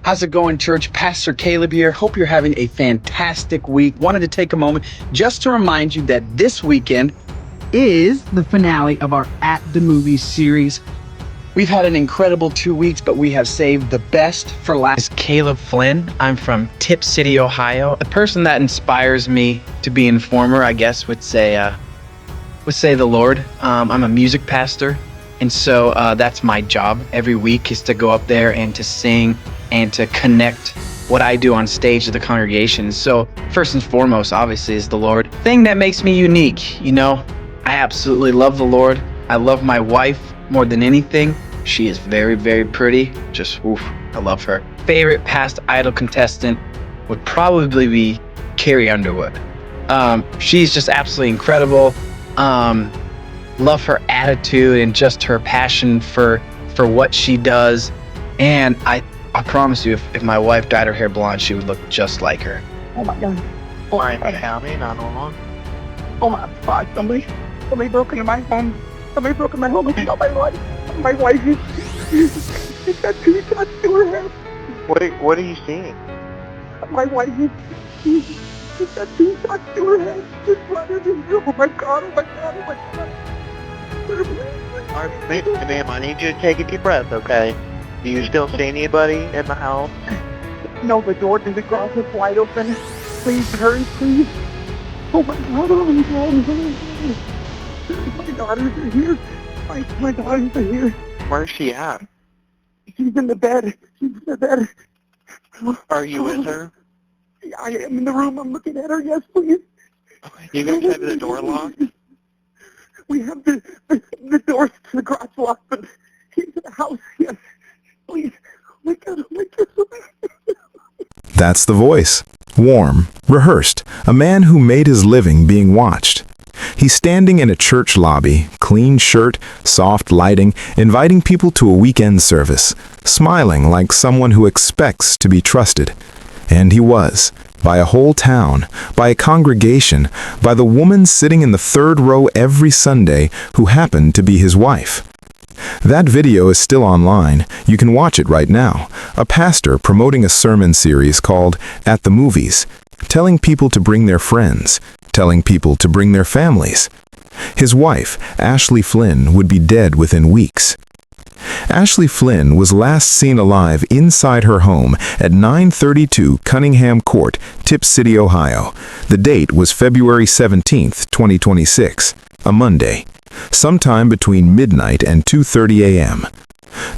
How's it going, church? Pastor Caleb here. Hope you're having a fantastic week. Wanted to take a moment just to remind you that this weekend is the finale of our At the Movies series. We've had an incredible 2 weeks, but we have saved the best for last. Caleb Flynn. I'm from Tipp City, Ohio. The person that inspires me to be an informer, I guess, would say the Lord. I'm a music pastor, and so that's my job every week, is to go up there and to sing and to connect what I do on stage to the congregation. So first and foremost, obviously, is the Lord. Thing that makes me unique, I absolutely love the Lord. I love my wife more than anything. She is very, very pretty. Just, oof, I love her. Favorite past idol contestant would probably be Carrie Underwood. She's just absolutely incredible. Love her attitude and just her passion for what she does. And I promise you, if my wife dyed her hair blonde, she would look just like her. Oh my God. Oh my God. Oh my God. Somebody broke into my home. Somebody broke into my home and killed my wife. My wife is got 2 shots to her head. What are you seeing? My wife is got 2 shots to her head. Just blood in her. Oh my God. Oh my God. Oh my God. All right, ma'am, I need you to take a deep breath, okay? Do you still see anybody in the house? No, the door to the garage is wide open. Please hurry, please. Oh my God. Oh my God. My daughters are here. My daughters are here. Where's she at? She's in the bed. She's in the bed. Are you with her? I am in the room. I'm looking at her. Yes, please. You guys have the door locked? We have the doors to the garage locked, but into the house. Yes. Please. Oh my God. Oh my God. That's the voice. Warm, rehearsed, a man who made his living being watched. He's standing in a church lobby, clean shirt, soft lighting, inviting people to a weekend service, smiling like someone who expects to be trusted. And he was, by a whole town, by a congregation, by the woman sitting in the 3rd row every Sunday who happened to be his wife. That video is still online. You can watch it right now. A pastor promoting a sermon series called At the Movies, telling people to bring their friends, telling people to bring their families. His wife, Ashley Flynn, would be dead within weeks. Ashley Flynn was last seen alive inside her home at 932 Cunningham Court, Tipp City, Ohio. The date was February 17, 2026, a Monday, sometime between midnight and 2:30 a.m.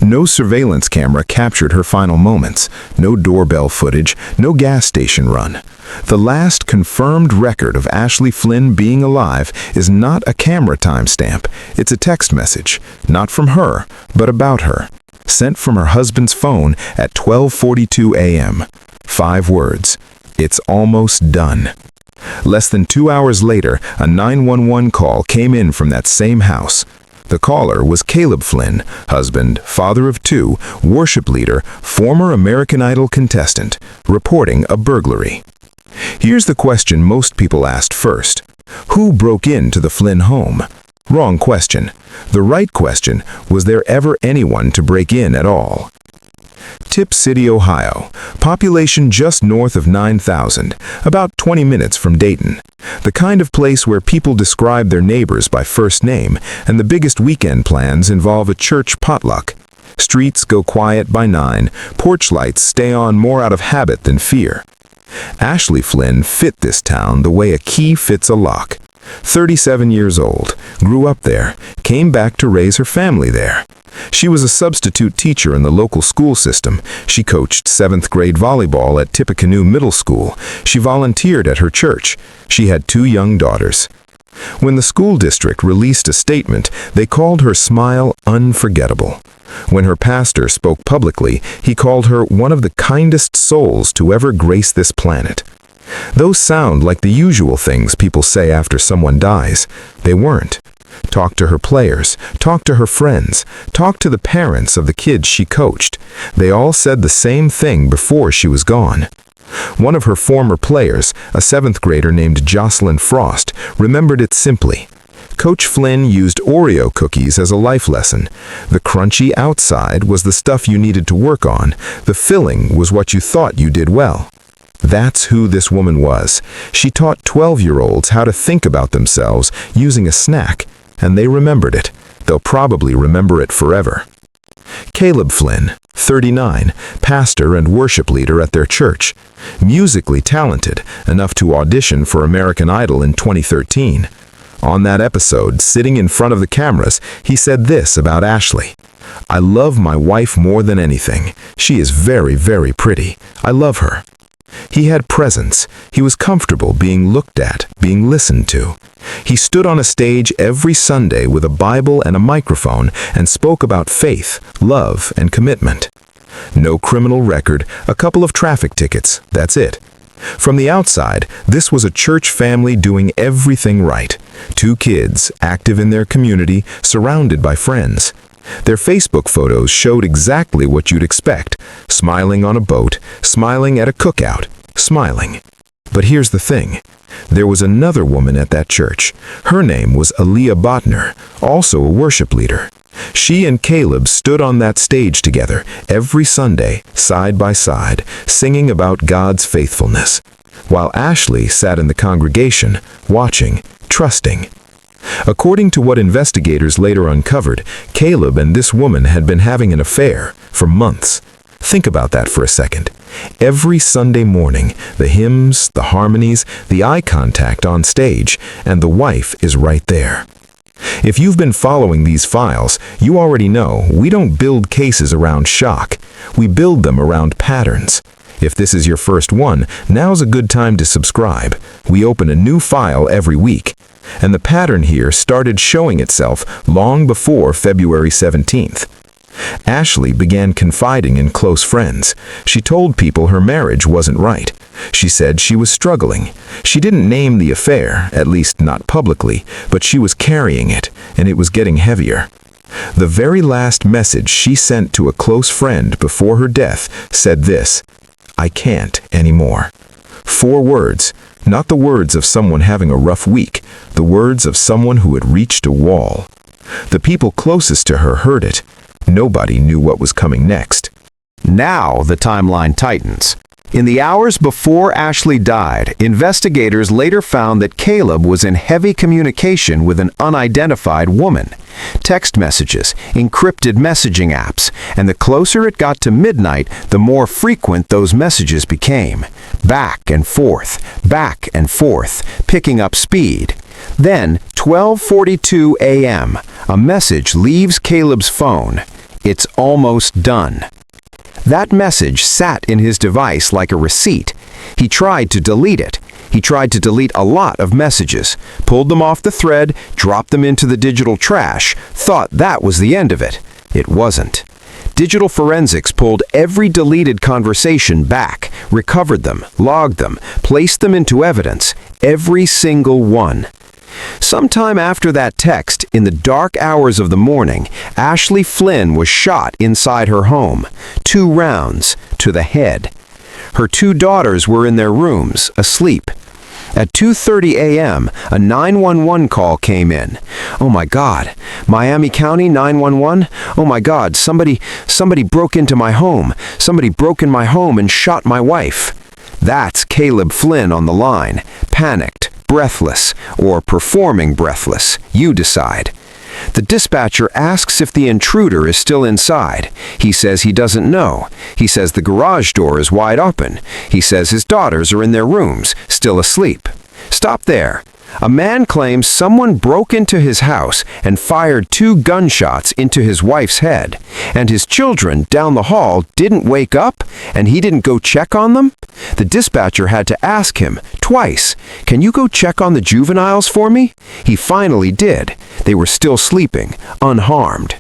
No surveillance camera captured her final moments, no doorbell footage, no gas station run. The last confirmed record of Ashley Flynn being alive is not a camera timestamp. It's a text message, not from her, but about her, sent from her husband's phone at 12:42 a.m. 5 words: "It's almost done." Less than 2 hours later, a 911 call came in from that same house. The caller was Caleb Flynn, husband, father of 2, worship leader, former American Idol contestant, reporting a burglary. Here's the question most people asked first. Who broke into the Flynn home? Wrong question. The right question: was there ever anyone to break in at all? Tipp City, Ohio. Population just north of 9,000, about 20 minutes from Dayton. The kind of place where people describe their neighbors by first name, and the biggest weekend plans involve a church potluck. Streets go quiet by 9, porch lights stay on more out of habit than fear. Ashley Flynn fit this town the way a key fits a lock. 37 years old, grew up there, came back to raise her family there. She was a substitute teacher in the local school system. She coached 7th grade volleyball at Tippecanoe Middle School. She volunteered at her church. She had 2 young daughters. When the school district released a statement, they called her smile unforgettable. When her pastor spoke publicly, he called her one of the kindest souls to ever grace this planet. Those sound like the usual things people say after someone dies. They weren't. Talk to her players, talk to her friends, talk to the parents of the kids she coached. They all said the same thing before she was gone. One of her former players, a 7th grader named Jocelyn Frost, remembered it simply. Coach Flynn used Oreo cookies as a life lesson. The crunchy outside was the stuff you needed to work on. The filling was what you thought you did well. That's who this woman was. She taught 12-year-olds how to think about themselves using a snack, and they remembered it. They'll probably remember it forever. Caleb Flynn, 39, pastor and worship leader at their church. Musically talented, enough to audition for American Idol in 2013. On that episode, sitting in front of the cameras, he said this about Ashley. "I love my wife more than anything. She is very, very pretty. I love her." He had presence. He was comfortable being looked at, being listened to. He stood on a stage every Sunday with a Bible and a microphone and spoke about faith, love, and commitment. No criminal record, a couple of traffic tickets, that's it. From the outside, this was a church family doing everything right. 2 kids, active in their community, surrounded by friends. Their Facebook photos showed exactly what you'd expect. Smiling on a boat, smiling at a cookout, smiling. But here's the thing. There was another woman at that church. Her name was Aaliyah Botner, also a worship leader. She and Caleb stood on that stage together every Sunday, side by side, singing about God's faithfulness, while Ashley sat in the congregation, watching, trusting. According to what investigators later uncovered, Caleb and this woman had been having an affair for months. Think about that for a second. Every Sunday morning, the hymns, the harmonies, the eye contact on stage, and the wife is right there. If you've been following these files, you already know we don't build cases around shock. We build them around patterns. If this is your first one, now's a good time to subscribe. We open a new file every week. And the pattern here started showing itself long before February 17th. Ashley began confiding in close friends. She told people her marriage wasn't right. She said she was struggling. She didn't name the affair, at least not publicly, but she was carrying it, and it was getting heavier. The very last message she sent to a close friend before her death said this: "I can't anymore." 4 words, not the words of someone having a rough week, the words of someone who had reached a wall. The people closest to her heard it. Nobody knew what was coming next. Now the timeline tightens. In the hours before Ashley died, investigators later found that Caleb was in heavy communication with an unidentified woman. Text messages, encrypted messaging apps, and the closer it got to midnight, the more frequent those messages became. Back and forth, picking up speed. Then, 12:42 a.m., a message leaves Caleb's phone. "It's almost done." That message sat in his device like a receipt. He tried to delete it. He tried to delete a lot of messages, pulled them off the thread, dropped them into the digital trash, thought that was the end of it. It wasn't. Digital forensics pulled every deleted conversation back, recovered them, logged them, placed them into evidence, every single one. Sometime after that text, in the dark hours of the morning, Ashley Flynn was shot inside her home. 2 rounds to the head. Her 2 daughters were in their rooms, asleep. At 2:30 a.m., a 911 call came in. "Oh my God, Miami County 911? Oh my God, somebody broke into my home. Somebody broke in my home and shot my wife." That's Caleb Flynn on the line, panicked, breathless, or performing breathless. You decide. The dispatcher asks if the intruder is still inside. He says he doesn't know. He says the garage door is wide open. He says his daughters are in their rooms, still asleep. Stop there. A man claims someone broke into his house and fired 2 gunshots into his wife's head, and his children down the hall didn't wake up, and he didn't go check on them? The dispatcher had to ask him twice, "Can you go check on the juveniles for me?" He finally did. They were still sleeping, unharmed.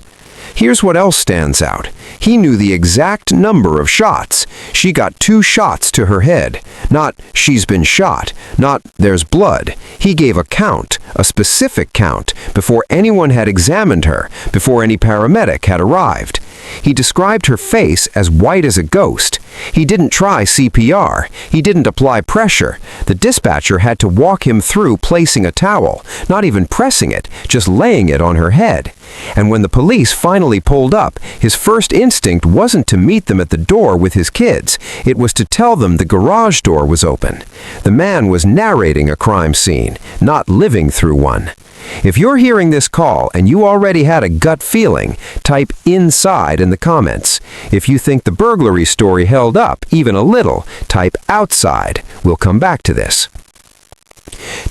Here's what else stands out. He knew the exact number of shots. She got 2 shots to her head. Not, "She's been shot." Not, "There's blood." He gave a count, a specific count, before anyone had examined her, before any paramedic had arrived. He described her face as white as a ghost. He didn't try CPR. He didn't apply pressure. The dispatcher had to walk him through placing a towel, not even pressing it, just laying it on her head. And when the police finally pulled up, his first instinct wasn't to meet them at the door with his kids. It was to tell them the garage door was open. The man was narrating a crime scene, not living through one. If you're hearing this call and you already had a gut feeling, type "inside" in the comments. If you think the burglary story held up even a little, type "outside." We'll come back to this.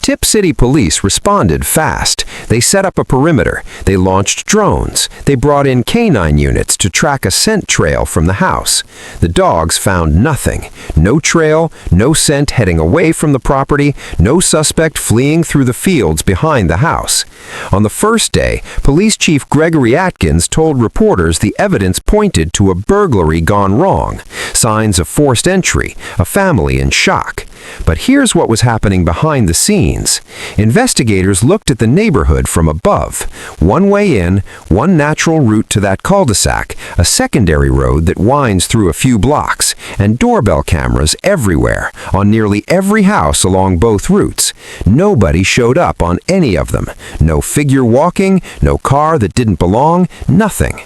Tipp City police responded fast. They set up a perimeter. They launched drones. They brought in canine units to track a scent trail from the house. The dogs found nothing. No trail, no scent heading away from the property, no suspect fleeing through the fields behind the house. On the first day, Police Chief Gregory Atkins told reporters the evidence pointed to a burglary gone wrong, signs of forced entry, a family in shock. But here's what was happening behind the scenes. Investigators looked at the neighborhood from above. One way in, one natural route to that cul-de-sac, a secondary road that winds through a few blocks, and doorbell cameras everywhere, on nearly every house along both routes. Nobody showed up on any of them. No figure walking, no car that didn't belong, nothing.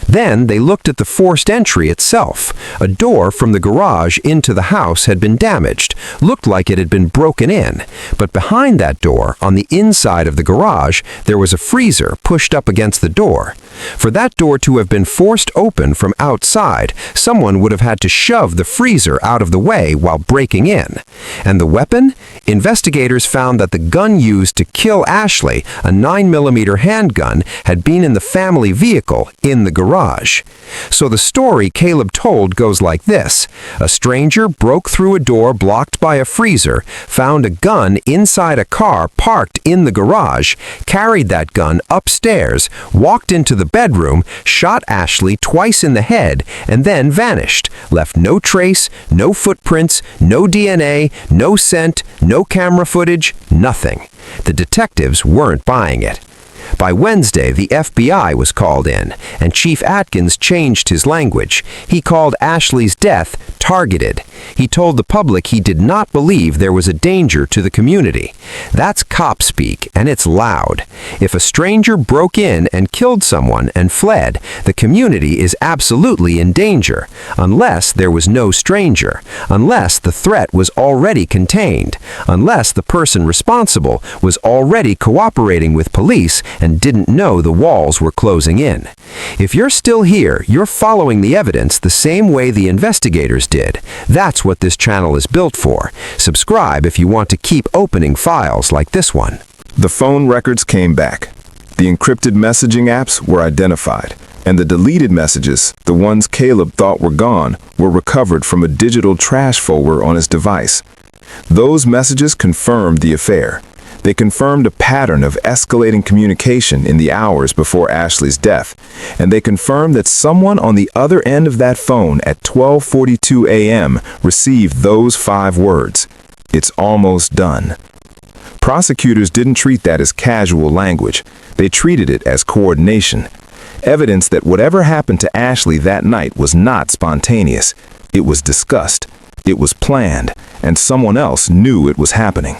Then they looked at the forced entry itself. A door from the garage into the house had been damaged, looked like it had been broken in. But behind that door, on the inside of the garage, there was a freezer pushed up against the door. For that door to have been forced open from outside, someone would have had to shove the freezer out of the way while breaking in. And the weapon? Investigators found that the gun used to kill Ashley, a 9mm handgun, had been in the family vehicle in the garage. So the story Caleb told goes like this. A stranger broke through a door blocked by a freezer, found a gun inside a car parked in the garage, carried that gun upstairs, walked into the bedroom, shot Ashley twice in the head, and then vanished. Left no trace, no footprints, no DNA, no scent, no camera footage, nothing. The detectives weren't buying it. By Wednesday, the FBI was called in, and Chief Atkins changed his language. He called Ashley's death targeted. He told the public he did not believe there was a danger to the community. That's cop speak, and it's loud. If a stranger broke in and killed someone and fled, the community is absolutely in danger, unless there was no stranger, unless the threat was already contained, unless the person responsible was already cooperating with police and didn't know the walls were closing in. If you're still here, you're following the evidence the same way the investigators did. That's what this channel is built for. Subscribe if you want to keep opening files like this one. The phone records came back. The encrypted messaging apps were identified, and the deleted messages, the ones Caleb thought were gone, were recovered from a digital trash folder on his device. Those messages confirmed the affair. They confirmed a pattern of escalating communication in the hours before Ashley's death, and they confirmed that someone on the other end of that phone at 12:42 a.m. received those 5 words: "It's almost done." Prosecutors didn't treat that as casual language. They treated it as coordination. Evidence that whatever happened to Ashley that night was not spontaneous. It was discussed. It was planned, and someone else knew it was happening.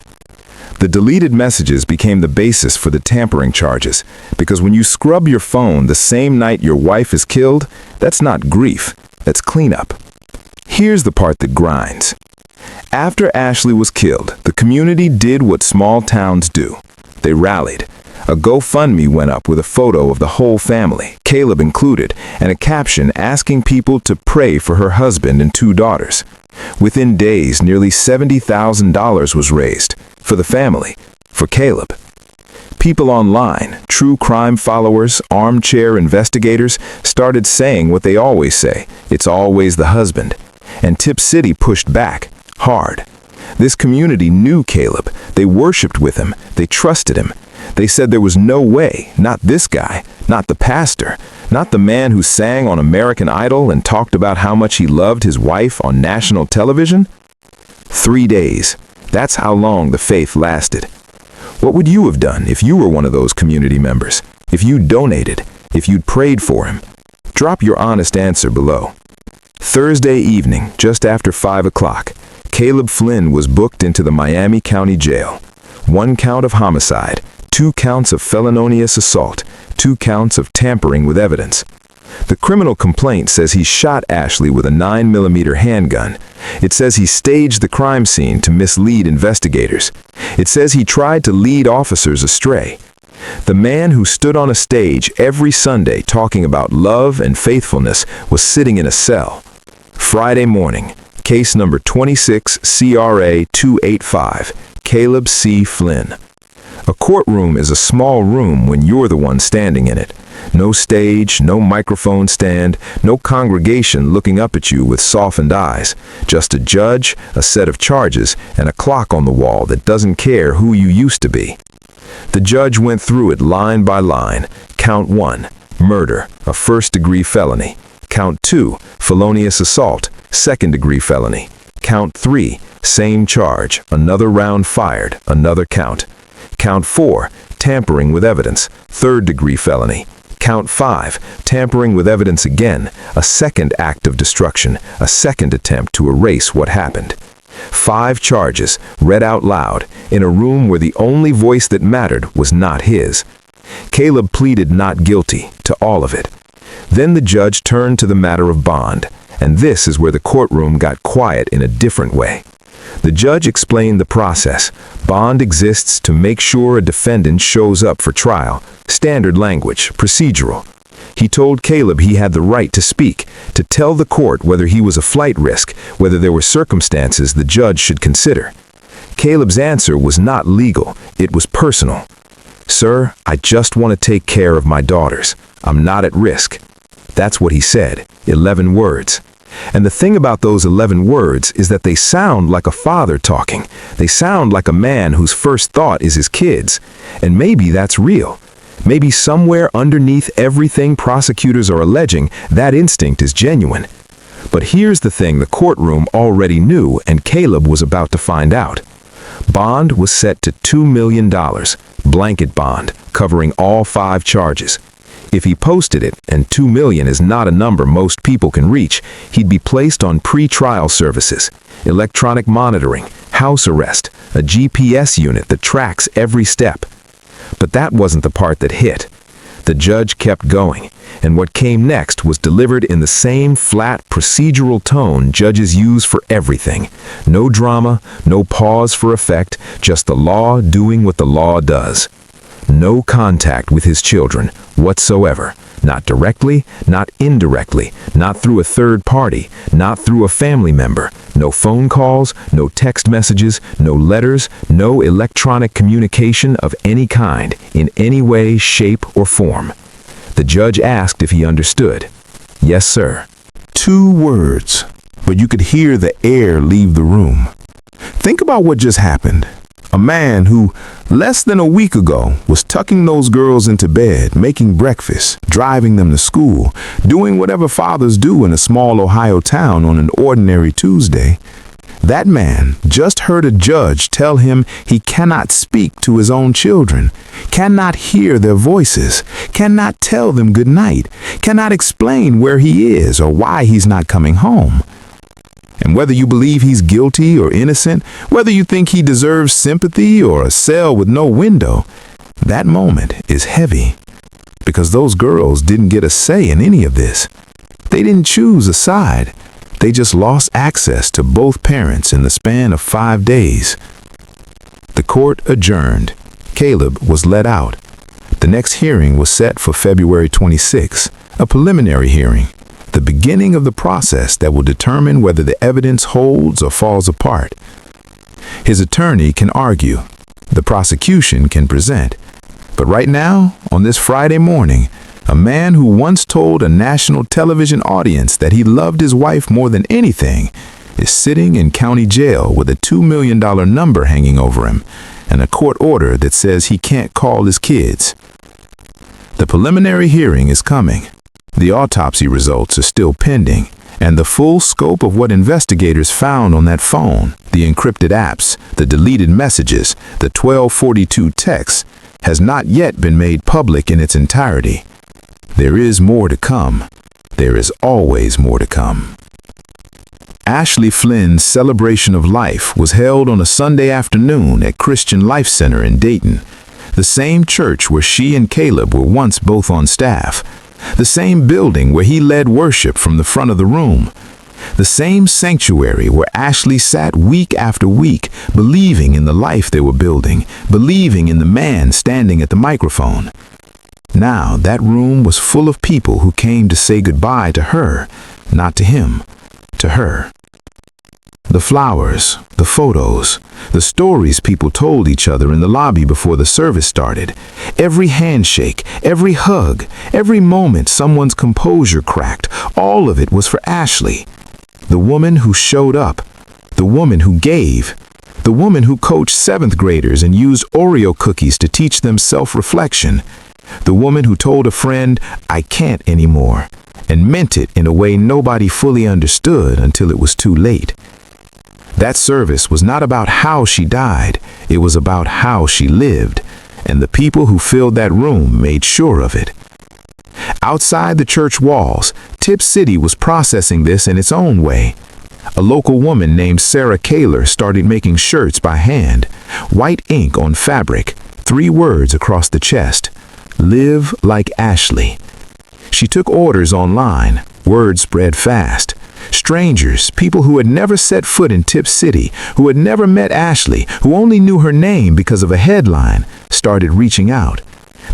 The deleted messages became the basis for the tampering charges, because when you scrub your phone the same night your wife is killed, that's not grief, that's cleanup. Here's the part that grinds. After Ashley was killed, the community did what small towns do. They rallied. A GoFundMe went up with a photo of the whole family, Caleb included, and a caption asking people to pray for her husband and 2 daughters. Within days, nearly $70,000 was raised. For the family, for Caleb. People online, true crime followers, armchair investigators, started saying what they always say: it's always the husband. And Tipp City pushed back, hard. This community knew Caleb. They worshipped with him. They trusted him. They said there was no way, not this guy, not the pastor, not the man who sang on American Idol and talked about how much he loved his wife on national television. 3 days. That's how long the faith lasted. What would you have done if you were one of those community members? If you donated? If you'd prayed for him? Drop your honest answer below. Thursday evening, just after 5 o'clock, Caleb Flynn was booked into the Miami County Jail. 1 count of homicide, 2 counts of felonious assault, 2 counts of tampering with evidence. The criminal complaint says he shot Ashley with a 9mm handgun. It says he staged the crime scene to mislead investigators. It says he tried to lead officers astray. The man who stood on a stage every Sunday talking about love and faithfulness was sitting in a cell. Friday morning, case number 26 CRA 285, Caleb C. Flynn. A courtroom is a small room when you're the one standing in it. No stage, no microphone stand, no congregation looking up at you with softened eyes. Just a judge, a set of charges, and a clock on the wall that doesn't care who you used to be. The judge went through it line by line. Count 1, murder, a first-degree felony. Count 2, felonious assault, second-degree felony. Count 3, same charge, another round fired, another count. Count 4, tampering with evidence, third-degree felony. Count 5, tampering with evidence again, a second act of destruction, a second attempt to erase what happened. 5 charges, read out loud, in a room where the only voice that mattered was not his. Caleb pleaded not guilty to all of it. Then the judge turned to the matter of bond, and this is where the courtroom got quiet in a different way. The judge explained the process. Bond exists to make sure a defendant shows up for trial. Standard language, procedural. He told Caleb he had the right to speak, to tell the court whether he was a flight risk, whether there were circumstances the judge should consider. Caleb's answer was not legal, it was personal. "Sir, I just want to take care of my daughters. I'm not at risk." That's what he said, 11 words. And the thing about those 11 words is that they sound like a father talking. They sound like a man whose first thought is his kids. And maybe that's real. Maybe somewhere underneath everything prosecutors are alleging, that instinct is genuine. But here's the thing the courtroom already knew and Caleb was about to find out. Bond was set to $2 million, blanket bond, covering all 5 charges. If he posted it, and $2 million is not a number most people can reach, he'd be placed on pre-trial services, electronic monitoring, house arrest, a GPS unit that tracks every step. But that wasn't the part that hit. The judge kept going, and what came next was delivered in the same flat, procedural tone judges use for everything. No drama, no pause for effect, just the law doing what the law does. No contact with his children whatsoever. Not directly, not indirectly, not through a third party, not through a family member. No phone calls, no text messages, no letters, no electronic communication of any kind, in any way, shape, or form. The judge asked if he understood. Yes, sir. 2 words, but you could hear the air leave the room. Think about what just happened. A man who, less than a week ago, was tucking those girls into bed, making breakfast, driving them to school, doing whatever fathers do in a small Ohio town on an ordinary Tuesday. That man just heard a judge tell him he cannot speak to his own children, cannot hear their voices, cannot tell them good night, cannot explain where he is or why he's not coming home. And whether you believe he's guilty or innocent, whether you think he deserves sympathy or a cell with no window, that moment is heavy. Because those girls didn't get a say in any of this. They didn't choose a side. They just lost access to both parents in the span of 5 days. The court adjourned. Caleb was let out. The next hearing was set for February 26, a preliminary hearing. The beginning of the process that will determine whether the evidence holds or falls apart. His attorney can argue. The prosecution can present. But right now, on this Friday morning, a man who once told a national television audience that he loved his wife more than anything is sitting in county jail with a $2 million number hanging over him and a court order that says he can't call his kids. The preliminary hearing is coming. The autopsy results are still pending, and the full scope of what investigators found on that phone, the encrypted apps, the deleted messages, the 1242 texts, has not yet been made public in its entirety. There is more to come. There is always more to come. Ashley Flynn's celebration of life was held on a Sunday afternoon at Christian Life Center in Dayton, the same church where she and Caleb were once both on staff, the same building where he led worship from the front of the room, the same sanctuary where Ashley sat week after week, believing in the life they were building, believing in the man standing at the microphone. Now that room was full of people who came to say goodbye to her, not to him, to her. The flowers, the photos, the stories people told each other in the lobby before the service started, every handshake, every hug, every moment someone's composure cracked, all of it was for Ashley. The woman who showed up, the woman who gave, the woman who coached 7th graders and used Oreo cookies to teach them self-reflection, the woman who told a friend, "I can't anymore," and meant it in a way nobody fully understood until it was too late. That service was not about how she died, it was about how she lived, and the people who filled that room made sure of it. Outside the church walls, Tipp City was processing this in its own way. A local woman named Sarah Kaler started making shirts by hand, white ink on fabric, 3 words across the chest: "Live like Ashley." She took orders online, word spread fast. Strangers, people who had never set foot in Tipp City, who had never met Ashley, who only knew her name because of a headline, started reaching out.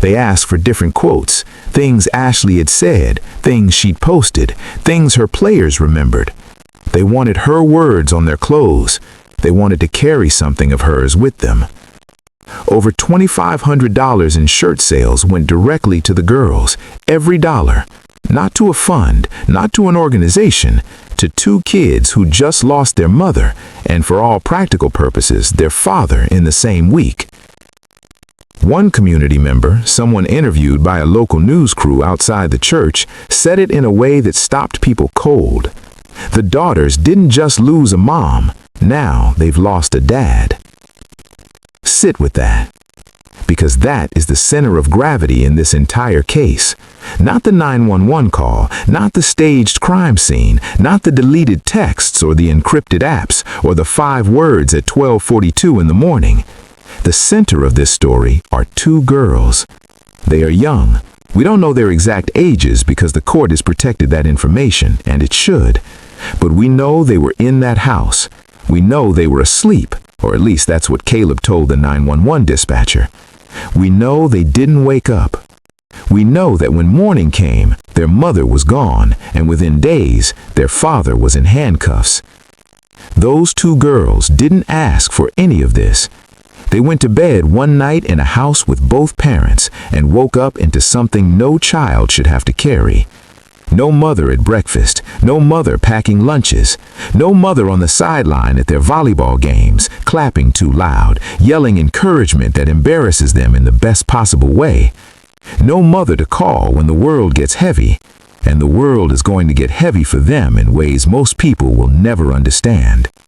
They asked for different quotes, things Ashley had said, things she'd posted, things her players remembered. They wanted her words on their clothes. They wanted to carry something of hers with them. Over $2,500 in shirt sales went directly to the girls, every dollar. Not to a fund, not to an organization, to 2 kids who just lost their mother, and for all practical purposes, their father in the same week. One community member, someone interviewed by a local news crew outside the church, said it in a way that stopped people cold. The daughters didn't just lose a mom, now they've lost a dad. Sit with that. Because that is the center of gravity in this entire case. Not the 911 call, not the staged crime scene, not the deleted texts or the encrypted apps, or the 5 words at 12:42 in the morning. The center of this story are 2 girls. They are young. We don't know their exact ages because the court has protected that information, and it should. But we know they were in that house. We know they were asleep, or at least that's what Caleb told the 911 dispatcher. We know they didn't wake up. We know that when morning came, their mother was gone, and within days, their father was in handcuffs. Those 2 girls didn't ask for any of this. They went to bed one night in a house with both parents and woke up into something no child should have to carry. No mother at breakfast, no mother packing lunches, no mother on the sideline at their volleyball games, clapping too loud, yelling encouragement that embarrasses them in the best possible way. No mother to call when the world gets heavy, and the world is going to get heavy for them in ways most people will never understand.